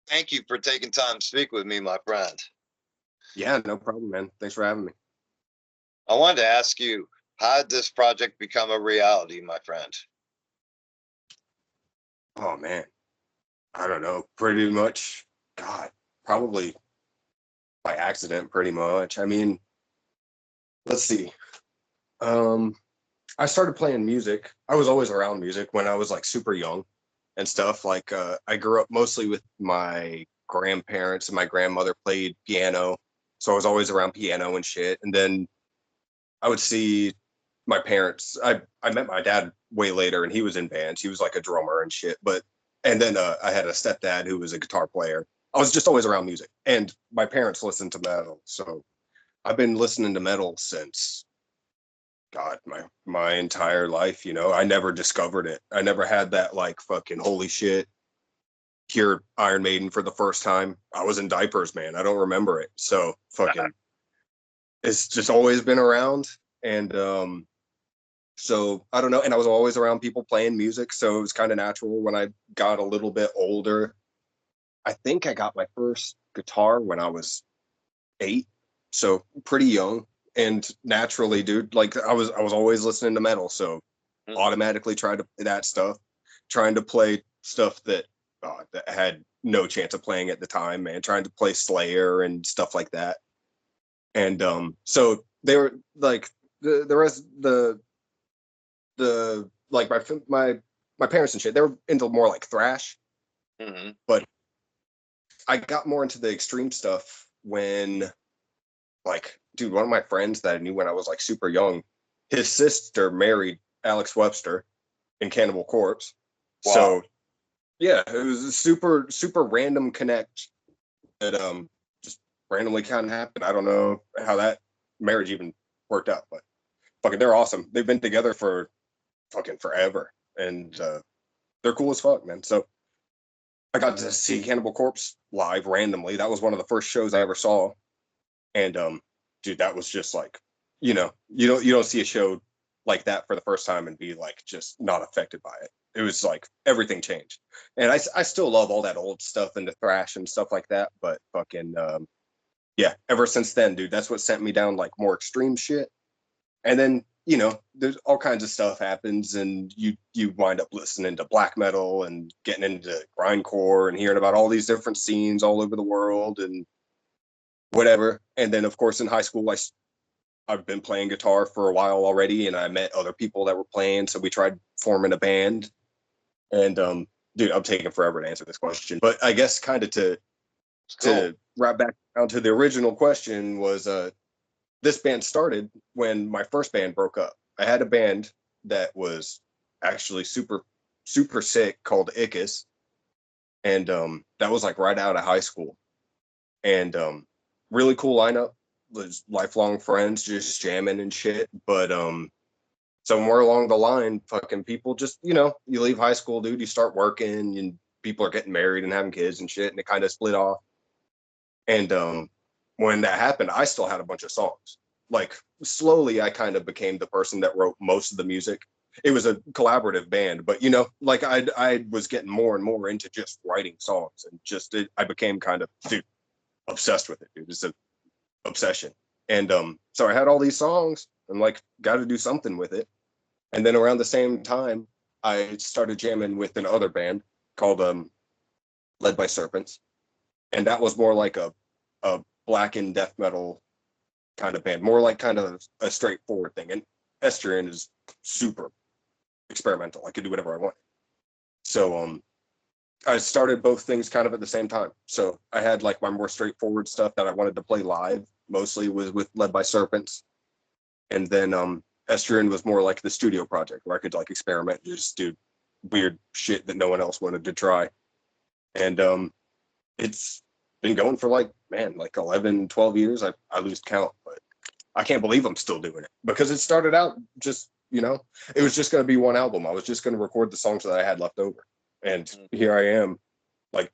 Thank you for taking time to speak with me, my friend. Yeah, no problem, man. Thanks for having me. I wanted to ask you, how did this project become a reality, my friend? Oh man, I don't know. Pretty much, God, probably by accident. Pretty much. I mean, let's see. Um, I started playing music. I was always around music when I was like super young and stuff. Like, I grew up mostly with my grandparents, and my grandmother played piano, so I was always around piano and shit. And then I would see my parents. I met my dad way later, and he was in bands. He was like a drummer and shit. But and then I had a stepdad who was a guitar player. I was just always around music, and my parents listened to metal, so I've been listening to metal since God my entire life. I never discovered it. I never had that like fucking holy shit. Hear Iron Maiden for the first time. I was in diapers, man. I don't remember it. So fucking, it's just always been around, and so I don't know. And I was always around people playing music, so it was kind of natural when I got a little bit older. I think I got my first guitar when I was 8, so pretty young. And naturally, dude, like I was always listening to metal, so Mhm. automatically tried to play that stuff, trying to play stuff that had no chance of playing at the time, man. Trying to play Slayer and stuff like that. And so they were like the rest the like my parents and shit. They were into more like thrash, Mhm. but I got more into the extreme stuff when, like, dude, one of my friends that I knew when I was like super young, his sister married Alex Webster in Cannibal Corpse. Wow. So yeah, it was a super super random connect that just randomly kind of happened. I don't know how that marriage even worked out, but fucking they're awesome. They've been together for fucking forever, and they're cool as fuck, man. So I got to see Cannibal Corpse live randomly. That was one of the first shows I ever saw, and dude, that was just like, you don't see a show like that for the first time and be like just not affected by it. It was like everything changed, and I still love all that old stuff and the thrash and stuff like that. But fucking yeah, ever since then, dude, that's what sent me down like more extreme shit. And then there's all kinds of stuff happens, and you wind up listening to black metal and getting into grindcore and hearing about all these different scenes all over the world and whatever. And then of course in high school I've been playing guitar for a while already, and I met other people that were playing, so we tried forming a band. And dude, I'm taking forever to answer this question, but I guess kind of to It's cool. to wrap back down to the original question was this band started when my first band broke up. I had a band that was actually super, super sick called Ickis. And that was like right out of high school. And really cool lineup, was lifelong friends, just jamming and shit. But somewhere along the line, fucking people just, you leave high school, dude, you start working, and people are getting married and having kids and shit, and it kind of split off. And when that happened, I still had a bunch of songs. Like slowly, I kind of became the person that wrote most of the music. It was a collaborative band, but like I was getting more and more into just writing songs, and I became kind of dude, obsessed with it, dude. It's an obsession. And so I had all these songs. I'm like, got to do something with it. And then around the same time, I started jamming with another band called Led by Serpents, and that was more like a black and death metal kind of band, more like kind of a straightforward thing. And Estuarine is super experimental. I could do whatever I want. So I started both things kind of at the same time. So I had like my more straightforward stuff that I wanted to play live, mostly was with Led by Serpents. And then Estuarine was more like the studio project where I could like experiment and just do weird shit that no one else wanted to try. And it's been going for like, man, like 11, 12 years. I lose count, but I can't believe I'm still doing it because it started out just, it was just going to be one album. I was just going to record the songs that I had left over. And Mhm. here I am, like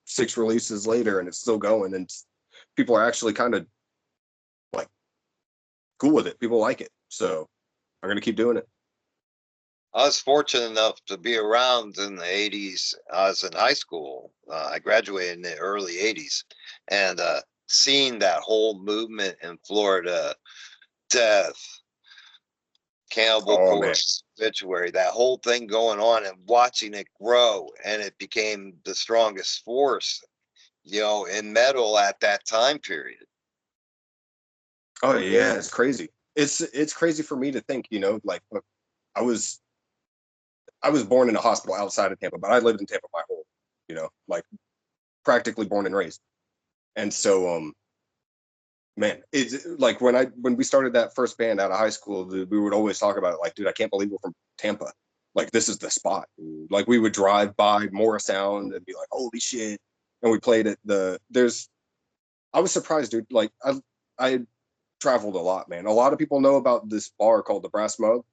6 releases later, and it's still going. And people are actually kind of like cool with it. People like it. So I'm going to keep doing it. I was fortunate enough to be around in the 80s. I was in high school. I graduated in the early 80s, and seeing that whole movement in Florida, death, Cannibal Oh man. Corpse, obituary, that whole thing going on and watching it grow, and it became the strongest force, in metal at that time period. Oh yeah, it's crazy. It's crazy for me to think, like I was I was born in a hospital outside of Tampa, but I lived in Tampa my whole, like practically born and raised. And so man, it's like when we started that first band out of high school, dude, we would always talk about it, like, dude, I can't believe we're from Tampa. Like this is the spot. Dude. Like we would drive by Morrisound and be like, holy shit. And we played at I was surprised, dude. Like I traveled a lot, man. A lot of people know about this bar called the Brass Mug,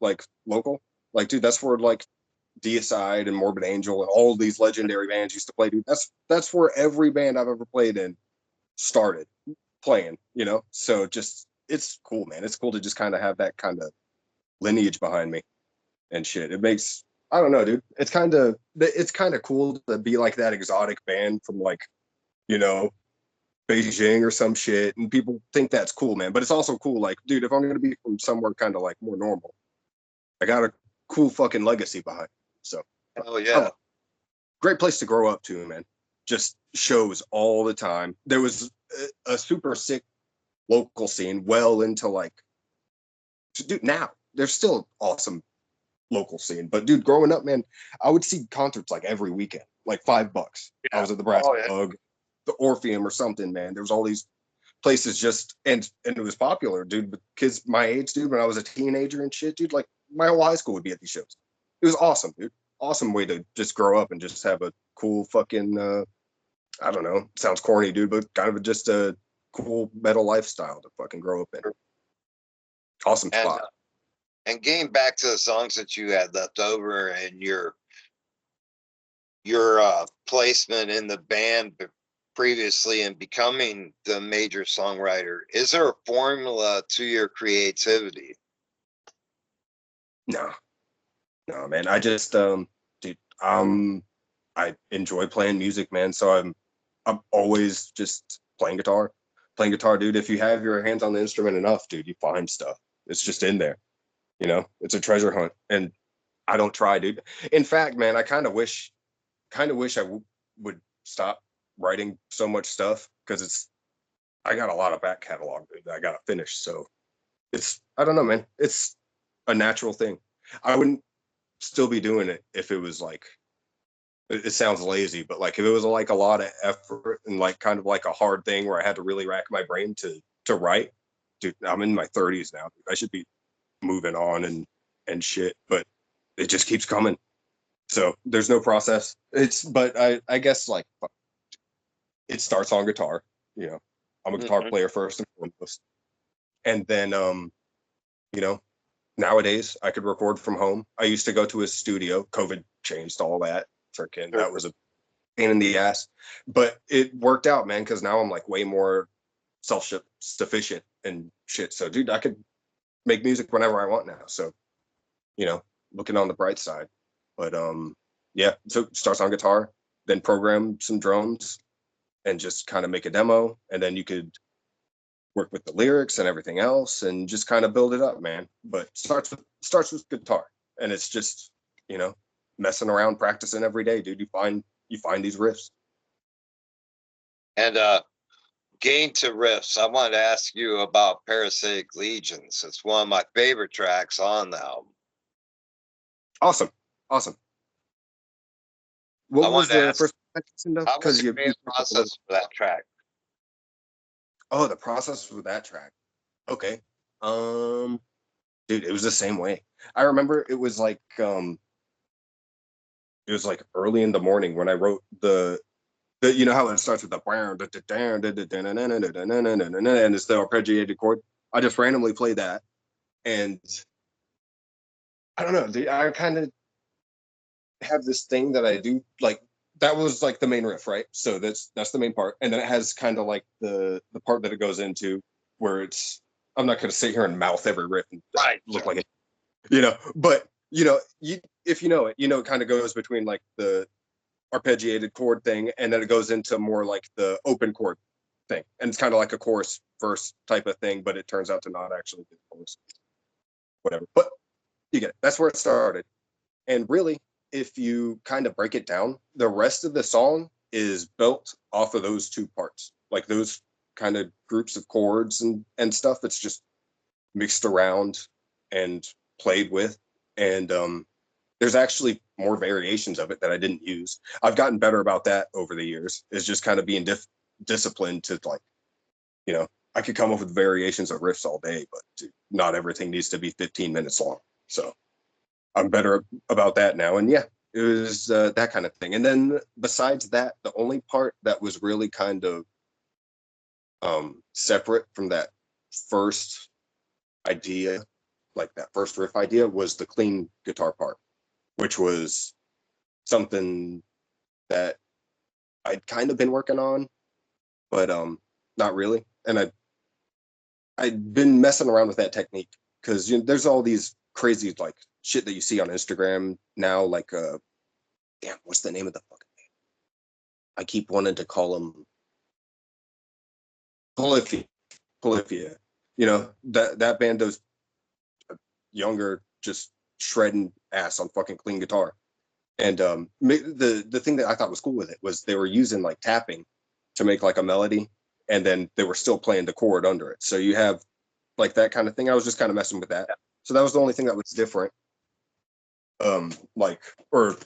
like local. Like, dude, that's where like Deicide and Morbid Angel and all these legendary bands used to play, dude. That's where every band I've ever played in started playing, So just it's cool, man. It's cool to just kind of have that kind of lineage behind me and shit. It makes I don't know, dude. It's kind of cool to be like that exotic band from like, you know, Beijing or some shit, and people think that's cool, man. But it's also cool, like, dude, if I'm gonna be from somewhere kind of like more normal, I got a cool fucking legacy behind. So, Oh I yeah. love great place to grow up to, man. Just shows all the time. There was a super sick local scene well into like, dude. Now there's still awesome local scene, but dude, growing up, man, I would see concerts like every weekend, like $5. I Yeah. was at the Brass Oh yeah. Bug, the Orpheum or something, man. There was all these places just and it was popular, dude. But kids my age, dude, when I was a teenager and shit, dude, like my whole high school would be at these shows. It was awesome, dude. Awesome way to just grow up and just have a cool fucking I don't know, sounds corny, dude, but kind of just a cool metal lifestyle to fucking grow up in. Awesome And spot. getting back to the songs that you had left over and your placement in the band previously and becoming the major songwriter, is there a formula to your creativity? No, no, man. I just dude, I enjoy playing music, man. So I'm always just playing guitar. Playing guitar, dude. If you have your hands on the instrument enough, dude, you find stuff. It's just in there. It's a treasure hunt. And I don't try, dude. In fact, man, I kind of wish would stop writing so much stuff because I got a lot of back catalog, dude, that I gotta finish. So I don't know, man. It's a natural thing. I wouldn't still be doing it if it was like it sounds lazy, but like if it was like a lot of effort and like kind of like a hard thing where I had to really rack my brain to write. Dude, I'm in my 30s now. Dude. I should be moving on and shit, but it just keeps coming. So there's no process. But I guess like it starts on guitar. You know, I'm a guitar Mhm. player first and foremost, and then you know, nowadays I could record from home. I used to go to a studio. COVID changed all that. Freaking, Sure. that was a pain in the ass, but it worked out, man. Because now I'm like way more self-sufficient and shit. So, dude, I could make music whenever I want now. So, you know, looking on the bright side. But yeah. So it starts on guitar, then program some drums, and just kind of make a demo, and then you could work with the lyrics and everything else, and just kind of build it up, man. But starts with guitar, and it's just you know messing around, practicing every day, dude. You find these riffs. And getting to riffs, I wanted to ask you about Parasitic Legions. It's one of my favorite tracks on the album. Awesome, awesome. I What was wanted to the ask, first section though? how was Because the you creative picked up a little. process for that track? Oh, the process with that track. Okay. Um, dude, it was the same way. I remember it was like early in the morning when I wrote the you know how it starts with the and it's the arpeggiated chord. I just randomly played that, and I don't know. I kind of have this thing that I do like that was like the main riff, right? So that's the main part, and then it has kind of like the part that it goes into where it's. I'm not going to sit here and mouth every riff and Right. look like it, but you know, if you know it, it kind of goes between like the arpeggiated chord thing, and then it goes into more like the open chord thing, and it's kind of like a chorus verse type of thing, but it turns out to not actually be the chorus. Whatever, but you get it. That's where it started, and really, if you kind of break it down, the rest of the song is built off of those two parts, like those kind of groups of chords and stuff. It's just mixed around and played with, and there's actually more variations of it that I didn't use. I've gotten better about that over the years. Is just kind of being disciplined to like, you know, I could come up with variations of riffs all day, but not everything needs to be 15 minutes long. So I'm better about that now. And yeah, it was that kind of thing. And then besides that, the only part that was really kind of separate from that first idea, like that first riff idea, was the clean guitar part, which was something that I'd kind of been working on, but not really. And I'd been messing around with that technique because there's all these crazy like shit that you see on Instagram now, like damn, what's the name of the fucking band? I keep wanting to call them Polyphia. Polyphia. That band does younger, just shredding ass on fucking clean guitar. And the thing that I thought was cool with it was they were using like tapping to make like a melody, and then they were still playing the chord under it. So you have like that kind of thing. I was just kind of messing with that. So that was the only thing that was different. Like, or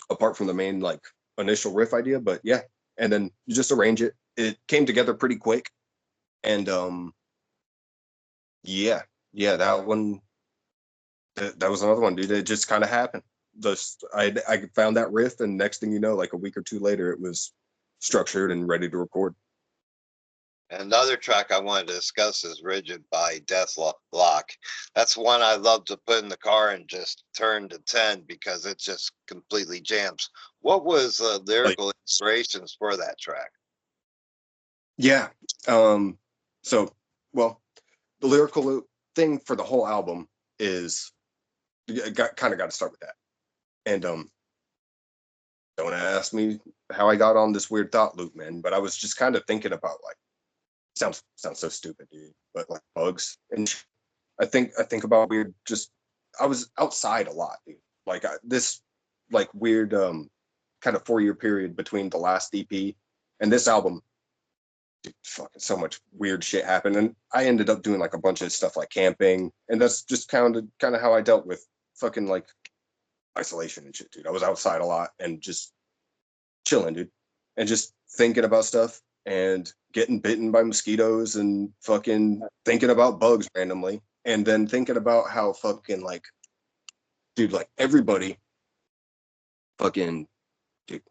apart from the main like initial riff idea, but yeah. And then you just arrange it. It came together pretty quick. And yeah, that one, that was another one, dude. It just kind of happened. Just I found that riff, and next thing you know, like a week or two later, it was structured and ready to record. Another track I wanted to discuss is Rigid by Deathlock. That's one I love to put in the car and just turn to 10 because it just completely jams. What was the Like, lyrical inspirations for that track? yeah. So, well, the lyrical thing for the whole album is kind of got to start with that. And don't ask me how I got on this weird thought loop, man. But I was just kind of thinking about like, sounds so stupid, dude. But like bugs and I think about weird. Just I was outside a lot, dude. Like this like weird kind of 4 year period between the last EP and this album. Dude, fucking so much weird shit happened, and I ended up doing like a bunch of stuff like camping, and that's just kind of how I dealt with fucking like isolation and shit, dude. I was outside a lot and just chilling, dude, and just thinking about stuff and getting bitten by mosquitoes and fucking thinking about bugs randomly, and then thinking about how fucking like, dude, like everybody fucking, dude,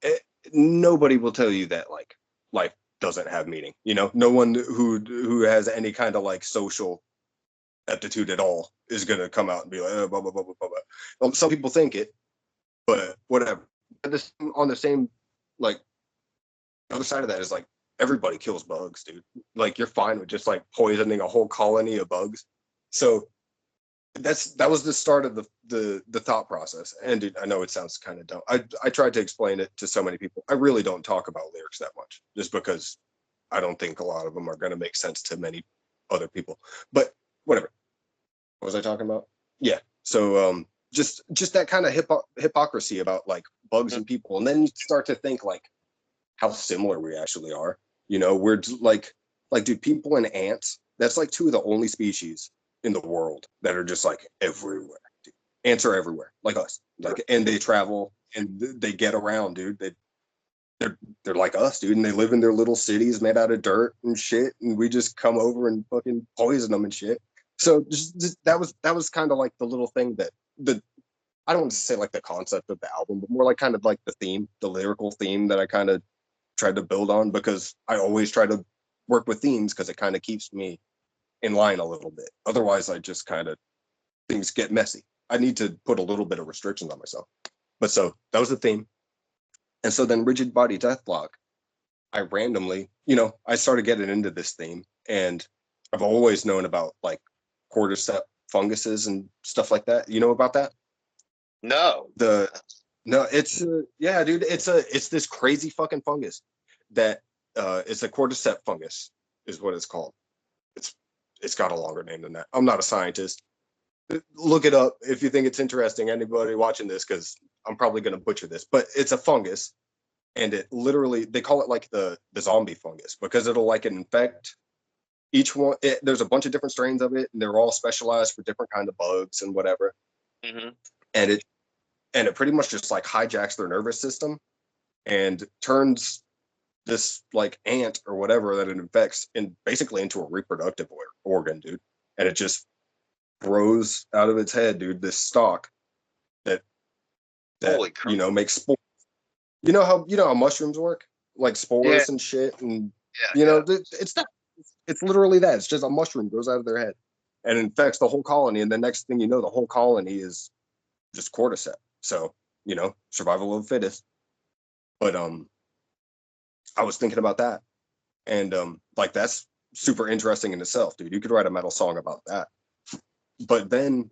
eh, nobody will tell you that like life doesn't have meaning. No one who has any kind of like social aptitude at all is gonna come out and be like, blah blah blah blah blah. Some people think it, but whatever. On the same like other side of that is like everybody kills bugs, dude. Like you're fine with just like poisoning a whole colony of bugs. So that was the start of the thought process. And dude, I know it sounds kind of dumb. I tried to explain it to so many people. I really don't talk about lyrics that much, just because I don't think a lot of them are going to make sense to many other people. But whatever. What was I talking about? Yeah. So just that kind of hypocrisy about like bugs and people, and then you start to think like how similar we actually are. We're like dude, people and ants. That's like two of the only species in the world that are just like everywhere. Dude. Ants are everywhere, like us. Like, and they travel and they get around, dude. They're like us, dude, and they live in their little cities made out of dirt and shit, and we just come over and fucking poison them and shit. So just that was kind of like the little thing that the I don't want to say like the concept of the album, but more like kind of like the theme, the lyrical theme that I kind of tried to build on, because I always try to work with themes because it kind of keeps me in line a little bit. Otherwise, I just kind of things get messy. I need to put a little bit of restrictions on myself. But so that was the theme. And so then Rigid Body Deathlock, I randomly, I started getting into this theme, and I've always known about like quarter step funguses and stuff like that. You know about that? No. The no, it's yeah, dude. It's this crazy fucking fungus that it's a cordyceps fungus is what it's called. It's it's got a longer name than that. I'm not a scientist. Look it up if you think it's interesting. Anybody watching this, because I'm probably gonna butcher this, but it's a fungus, and it literally they call it like the zombie fungus because it'll like infect each one. There's a bunch of different strains of it, and they're all specialized for different kind of bugs and whatever. Hmm. And it pretty much just like hijacks their nervous system and turns this like ant or whatever that it infects in basically into a reproductive organ, dude. And it just grows out of its head, dude. This stalk that Holy crap. makes spores. You know how mushrooms work, like Yeah, spores and shit, and yeah, yeah. it's that. It's literally that. It's just a mushroom grows out of their head and infects the whole colony, and the next thing you know, the whole colony is just cordyceps. So survival of the fittest. But I was thinking about that, and like that's super interesting in itself, dude. You could write a metal song about that. But then,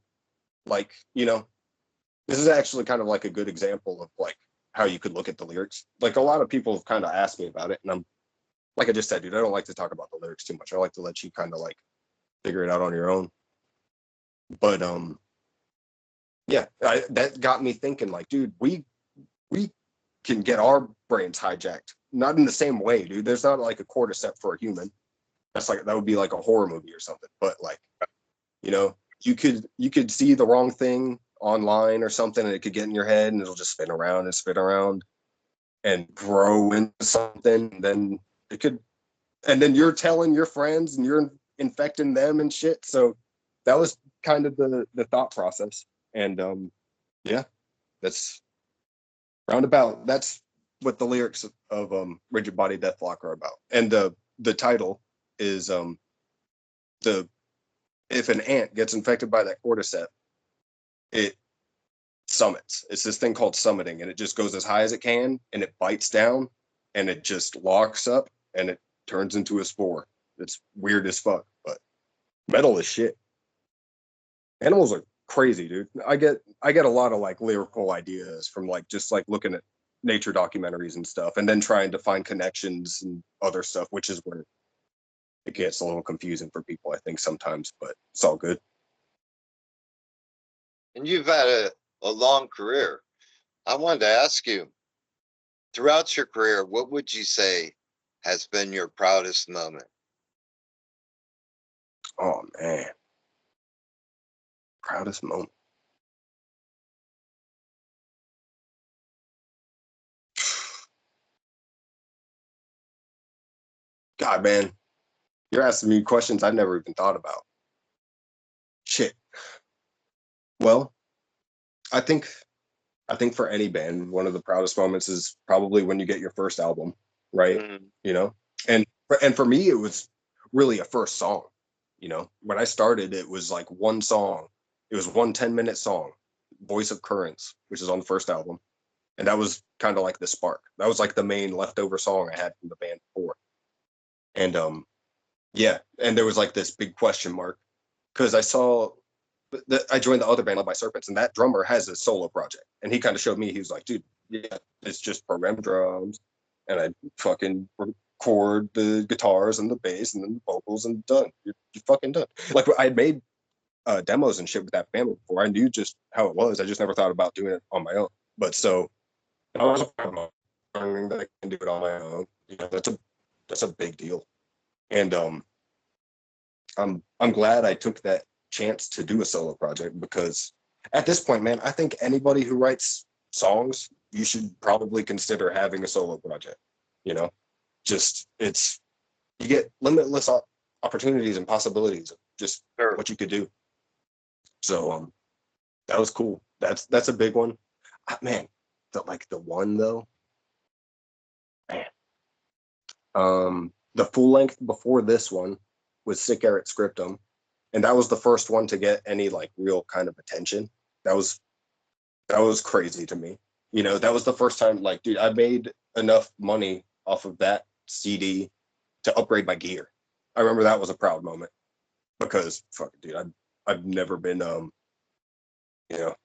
like this is actually kind of like a good example of like how you could look at the lyrics. Like a lot of people have kind of asked me about it, and I'm like I just said, dude, I don't like to talk about the lyrics too much. I like to let you kind of like figure it out on your own. But yeah, that got me thinking. Like, dude, we can get our brains hijacked, not in the same way, dude. There's not like a cordyceps for a human. That would be like a horror movie or something. But like, you know, you could see the wrong thing online or something, and it could get in your head, and it'll just spin around and grow into something. And then it could, and then you're telling your friends, and you're infecting them and shit. So that was kind of the thought process. And yeah, that's roundabout. That's what the lyrics of Rigid Body Deathlock are about. And the title is the if an ant gets infected by that cordyceps, it summits. It's this thing called summiting, and it just goes as high as it can, and it bites down, and it just locks up, and it turns into a spore. It's weird as fuck, but metal is shit. Animals are crazy, dude. I get a lot of like lyrical ideas from like just like looking at nature documentaries and stuff, and then trying to find connections and other stuff, which is where it gets a little confusing for people, I think, sometimes, but it's all good. And you've had a long career. I wanted to ask you, throughout your career, what would you say has been your proudest moment? Oh man, proudest moment. God, man, you're asking me questions I've never even thought about. Shit. Well, I think I think for any band, one of the proudest moments is probably when you get your first album, right? Mm, You know, and for me, it was really a first song. When I started, it was like one song. It was one 10-minute song, "Voice of Currents," which is on the first album, and that was kind of like the spark. That was like the main leftover song I had from the band before, and yeah, and there was like this big question mark because I joined the other band led by Serpents, and that drummer has a solo project. And he kind of showed me, he was like, dude, yeah, it's just programmed drums. And I fucking record the guitars and the bass and then the vocals and done. You're fucking done. Like I had made demos and shit with that band before. I knew just how it was. I just never thought about doing it on my own. But so I was learning that I can do it on my own. That's a big deal. And I'm glad I took that chance to do a solo project because at this point, man, I think anybody who writes songs, you should probably consider having a solo project. You know, just it's you get limitless opportunities and possibilities of just sure. what you could do. So that was cool. That's a big one. Man, the one though, man. The full length before this one was Sick Eric Scriptum, and that was the first one to get any like real kind of attention. That was that was crazy to me. That was the first time, like, dude, I made enough money off of that CD to upgrade my gear. I remember that was a proud moment because fuck, dude, I've never been you know,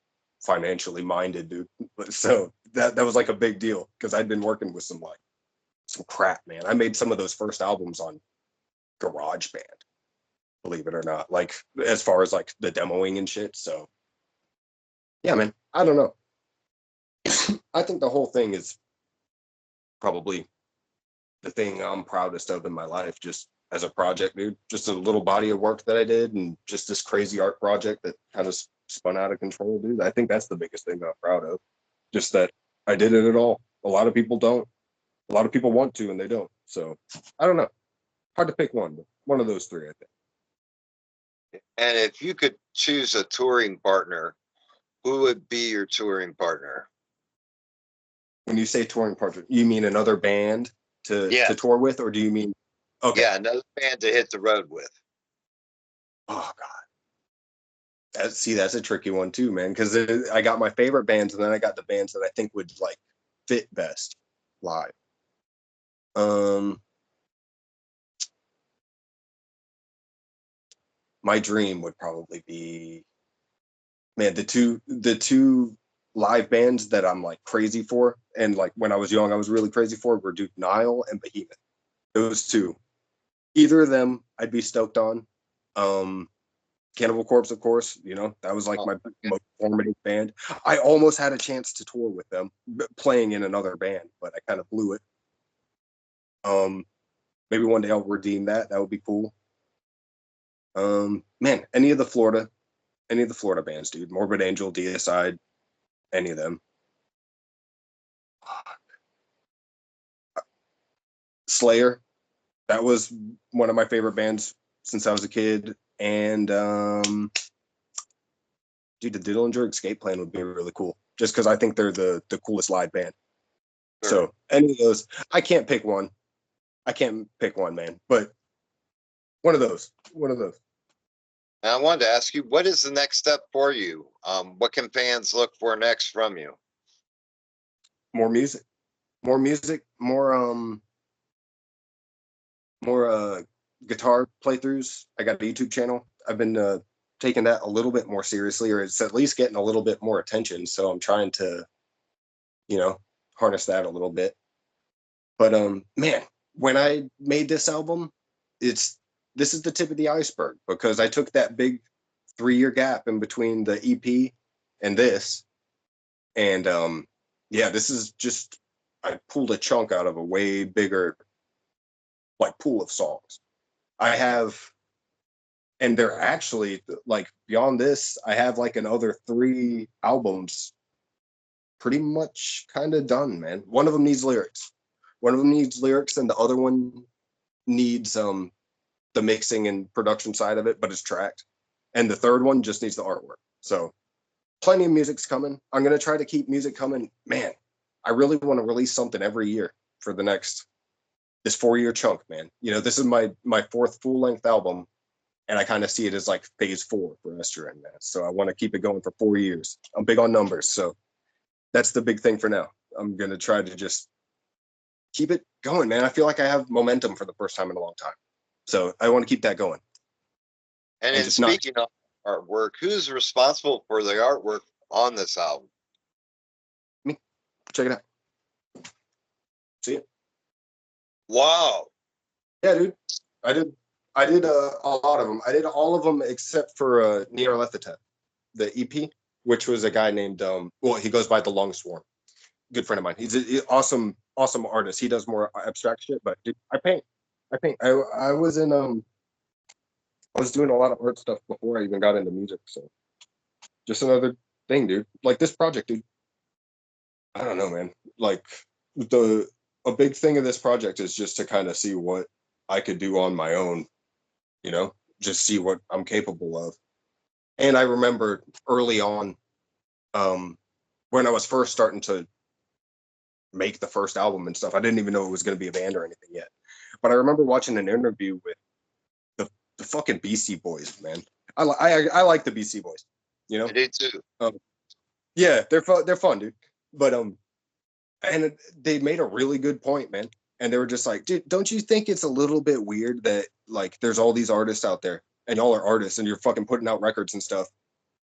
financially minded, dude. So that was like a big deal because I'd been working with some crap, man. I made some of those first albums on GarageBand, believe it or not. Like as far as like the demoing and shit. So yeah, man. I don't know. I think the whole thing is probably the thing I'm proudest of in my life, just as a project, dude. Just a little body of work that I did, and just this crazy art project that kind of spun out of control, dude. I think that's the biggest thing that I'm proud of. Just that I did it at all. A lot of people don't. A lot of people want to, and they don't. So I don't know. Hard to pick one, but one of those three, I think. And if you could choose a touring partner, who would be your touring partner? When you say touring partner, you mean another band Yeah, to tour with, or do you mean okay? yeah, another band to hit the road with. Oh God, that's a tricky one too, man. Because I got my favorite bands, and then I got the bands that I think would like fit best live. Um, my dream would probably be, man, the two live bands that I'm like crazy for, and like when I was young, I was really crazy for were Duke Nile and Behemoth. Those two, either of them, I'd be stoked on. Um, Cannibal Corpse, of course, that was like Oh, my okay. most formative band. I almost had a chance to tour with them, playing in another band, but I kind of blew it. Um, maybe one day I'll redeem that. That would be cool. Man, any of the Florida bands, dude. Morbid Angel, DSI, any of them. Slayer, that was one of my favorite bands since I was a kid. And dude, the Dillinger Escape Plan would be really cool, just because I think they're the coolest live band. Sure. So any of those, I can't pick one. I can't pick one, man. But one of those, one of those. Now, I wanted to ask you, what is the next step for you? What can fans look for next from you? More music, more guitar playthroughs. I got a YouTube channel. I've been taking that a little bit more seriously, or it's at least getting a little bit more attention. So I'm trying to, you know, harness that a little bit. But man, when I made this album, it's this is the tip of the iceberg because I took that big 3 year gap in between the EP and this, and yeah, this is just I pulled a chunk out of a way bigger like pool of songs. I have, and they're actually like beyond this. I have like another 3 albums pretty much kind of done, man. One of them needs lyrics. One of them needs lyrics, and the other one needs the mixing and production side of it, but it's tracked. And the third one just needs the artwork. So plenty of music's coming. I'm gonna try to keep music coming. Man, I really want to release something every year for the next this 4 year chunk, man. This is my fourth full length album, and I kind of see it as like phase 4 for Estuarine, man. So I want to keep it going for 4 years. I'm big on numbers, so that's the big thing for now. I'm gonna try to just keep it going, man. I feel like I have momentum for the first time in a long time. So I want to keep that going And and in just not speaking of artwork, who's responsible for the artwork on this album? me. Check it out. See it? Wow. Yeah, dude. I did. I did a lot of them. I did all of them except for Nyarlathotep, the EP, which was a guy named well, he goes by the Long Swarm. Good friend of mine. He's an awesome, awesome artist. He does more abstract shit, but dude, I paint. I paint. I was in I was doing a lot of art stuff before I even got into music. So just another thing, dude. Like this project, dude. I don't know, man. Like the a big thing of this project is just to kind of see what I could do on my own, just see what I'm capable of. And I remember early on, um, when I was first starting to make the first album and stuff, I didn't even know it was going to be a band or anything yet. But I remember watching an interview with the fucking BC Boys, man. I like the BC Boys, you I know. do too. Yeah, they're fun. They're fun, dude. But they made a really good point, man. And they were just like, dude, don't you think it's a little bit weird that like there's all these artists out there and y'all are artists and you're fucking putting out records and stuff,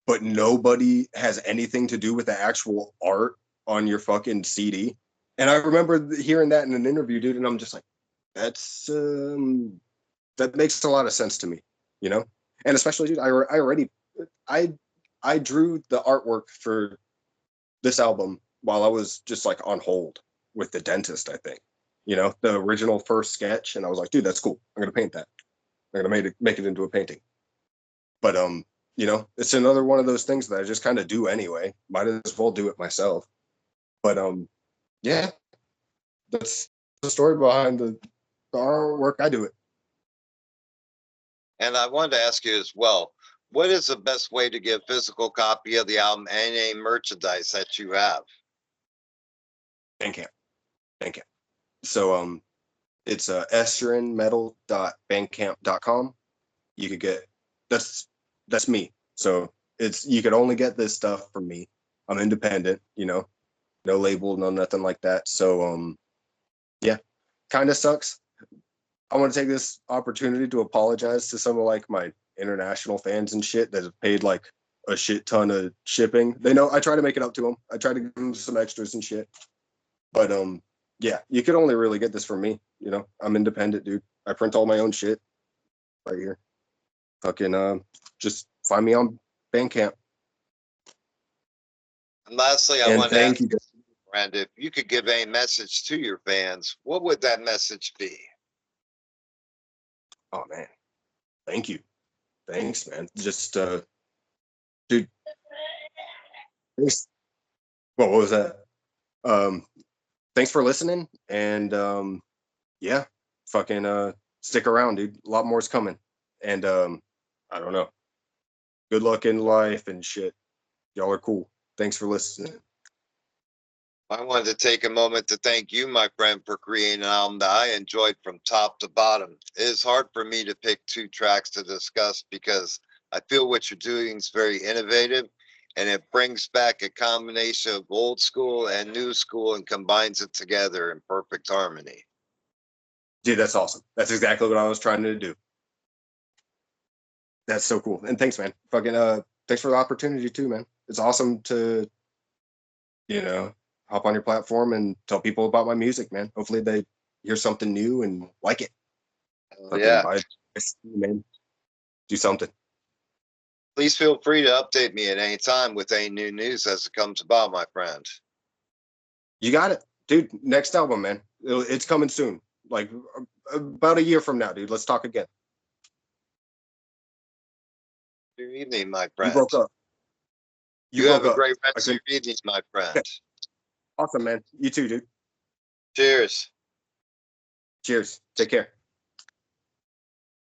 but nobody has anything to do with the actual art on your fucking CD. And I remember hearing that in an interview, dude, and I'm just like, that's that makes a lot of sense to me, you know. And especially, dude, I I drew the artwork for this album while I was just like on hold with the dentist, I think. You know, the original first sketch, and I was like, dude, that's cool. I'm gonna paint that. I'm gonna make it into a painting. But you know, it's another one of those things that I just kind of do anyway. Might as well do it myself. But yeah, that's the story behind the artwork. I do it. And I wanted to ask you as well, what is the best way to get a physical copy of the album and any merchandise that you have? Bandcamp. Bandcamp. So it's esturinemetal.bandcamp.com. You could get that's that's me. So it's you could only get this stuff from me. I'm independent, you know, no label, no nothing like that. So yeah, kind of sucks. I want to take this opportunity to apologize to some of like my international fans and shit that have paid like a shit ton of shipping. They know I try to make it up to them. I try to give them some extras and shit. But yeah, you could only really get this from me. You know, I'm independent, dude. I print all my own shit right here. Fucking just find me on Bandcamp. And lastly, I And wanted to thank ask you. you, Brandon, if you could give a message to your fans, what would that message be? Oh man, thank you. Thanks, man. Just dude, thanks. What was that? Um, thanks for listening. And yeah, fucking stick around, dude. A lot more's coming. And I don't know. Good luck in life and shit. Y'all are cool. Thanks for listening. I wanted to take a moment to thank you, my friend, for creating an album that I enjoyed from top to bottom. It is hard for me to pick two tracks to discuss because I feel what you're doing is very innovative and it brings back a combination of old school and new school and combines it together in perfect harmony. Dude, that's awesome. That's exactly what I was trying to do. That's so cool. And thanks, man. Fucking thanks for the opportunity too, man. It's awesome to, you know, hop on your platform and tell people about my music, man. Hopefully they hear something new and like it. Fucking Yeah. buy it, man. Do something. Please feel free to update me at any time with any new news as it comes about, my friend. You got it. Dude, next album, man. It's coming soon. Like about a year from now, dude. Let's talk again. Good evening, my You friend. broke up. You You have broke a up. great I rest of couldn't. your evening, my Okay. friend. Awesome, man. You too, dude. Cheers. Cheers. Take care.